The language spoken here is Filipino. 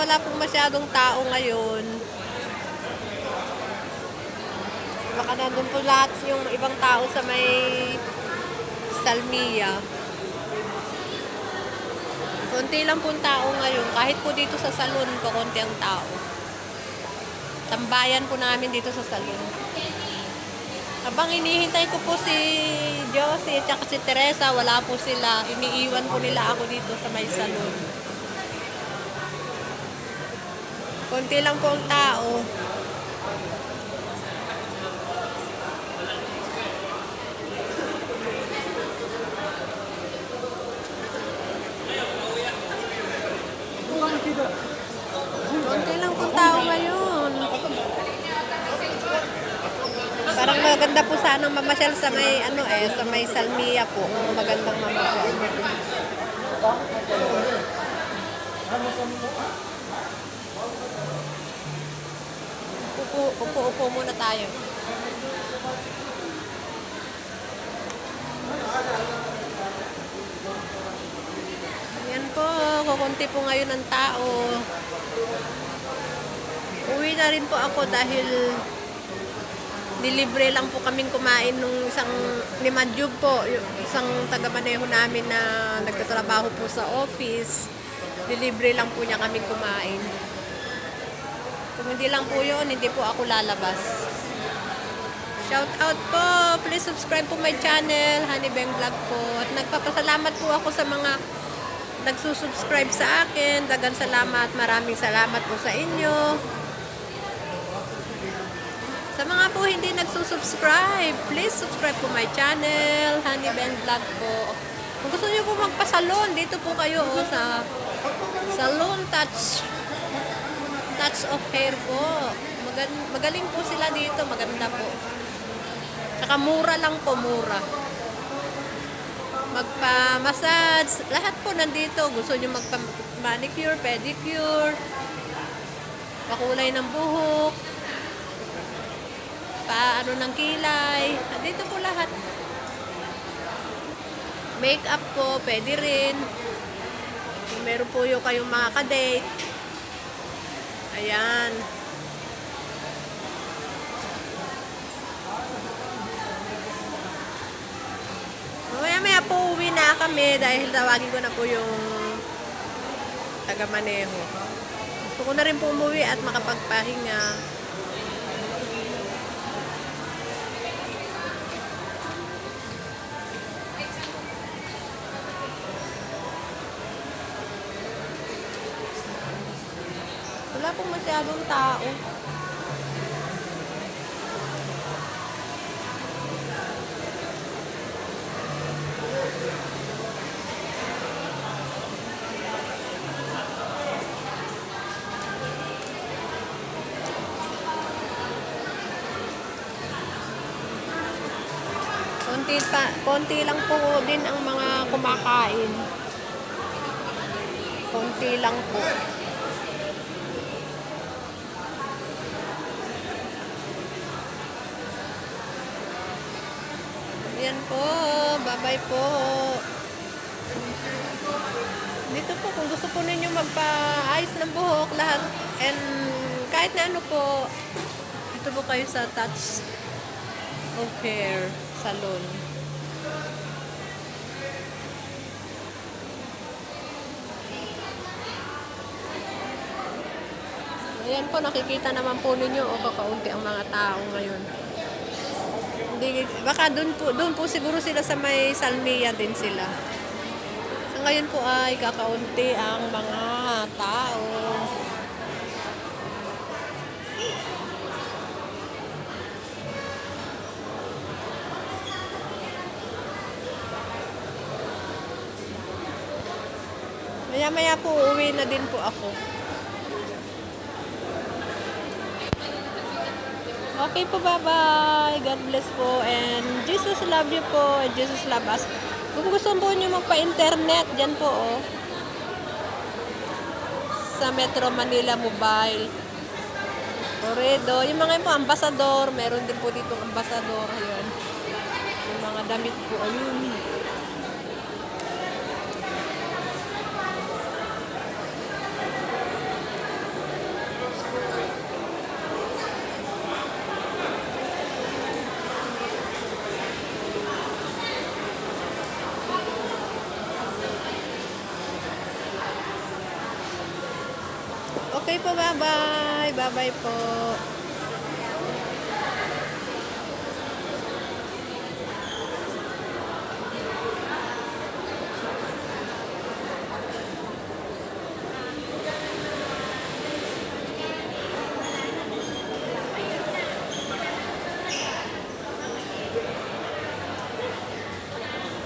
wala pong masyadong tao ngayon. Baka nandun po lahat yung ibang tao sa may Salmia. Konti lang pong tao ngayon. Kahit po dito sa salon, konti ang tao. Tambayan po namin dito sa salon. Habang inihintay ko po si Josie at si Teresa, wala po sila. Iniiwan po nila ako dito sa may salon. Konti lang po ang tao. Konti lang po tao ngayon. Parang maganda po sanang mamasyal sa may sa may Salmia po. Magandang mamasyal. Upo muna tayo. Yan po, kukunti po ngayon ang tao. Uwi na rin po ako dahil nilibre lang po kaming kumain nung isang ni Manjub po, yung isang taga-maneho namin na nagtatrabaho po sa office. Nilibre lang po niya kaming kumain. Kung hindi lang po yun, hindi po ako lalabas. Shout out po! Please subscribe po my channel, Honey Beng Vlog po. At nagpapasalamat po ako sa mga nagsusubscribe sa akin. Dagang salamat, maraming salamat po sa inyo. Sa mga po hindi nagsusubscribe, please subscribe po my channel, Honey Beng Vlog po. Kung gusto niyo po magpasalon, dito po kayo sa Salon Touch of Hair po. Magaling po sila dito, maganda po. Saka mura lang po, mura. Magpa-massage, lahat po nandito. Gusto niyo magpa-manicure, pedicure, pakulay ng buhok, paano ng kilay. Dito po lahat. Makeup po, pwede rin. Kung meron po yung kayong mga kadate. Ayan. Maya po uwi na kami dahil tawagin ko na po yung taga-maneho. Gusto ko na rin po umuwi at makapagpahinga. Wala pong masyadong tao. Konti lang po din ang mga kumakain. Konti lang po. Yan po. Bye-bye po. Dito po, kung gusto po ninyo magpa-ayos ng buhok, lahat, and kahit na ano po, dito po kayo sa Touch of Hair Salon. Ayan po, nakikita naman po ninyo, kakaunti ang mga tao ngayon. Baka doon po siguro sila sa may Salmia din sila. So ngayon po ay kakaunti ang mga tao. Maya po uwi na din po ako. Okay po, bye-bye. God bless po. And Jesus love you po. And Jesus love us. Kung gusto po nyo magpa-internet, dyan po, oh. Sa Metro Manila Mobile. Toredo. Yung mga po, ambasador. Meron din po dito ambasador. Ayan. Yung mga damit po. Ayun. Okay po, bye-bye. Bye-bye po.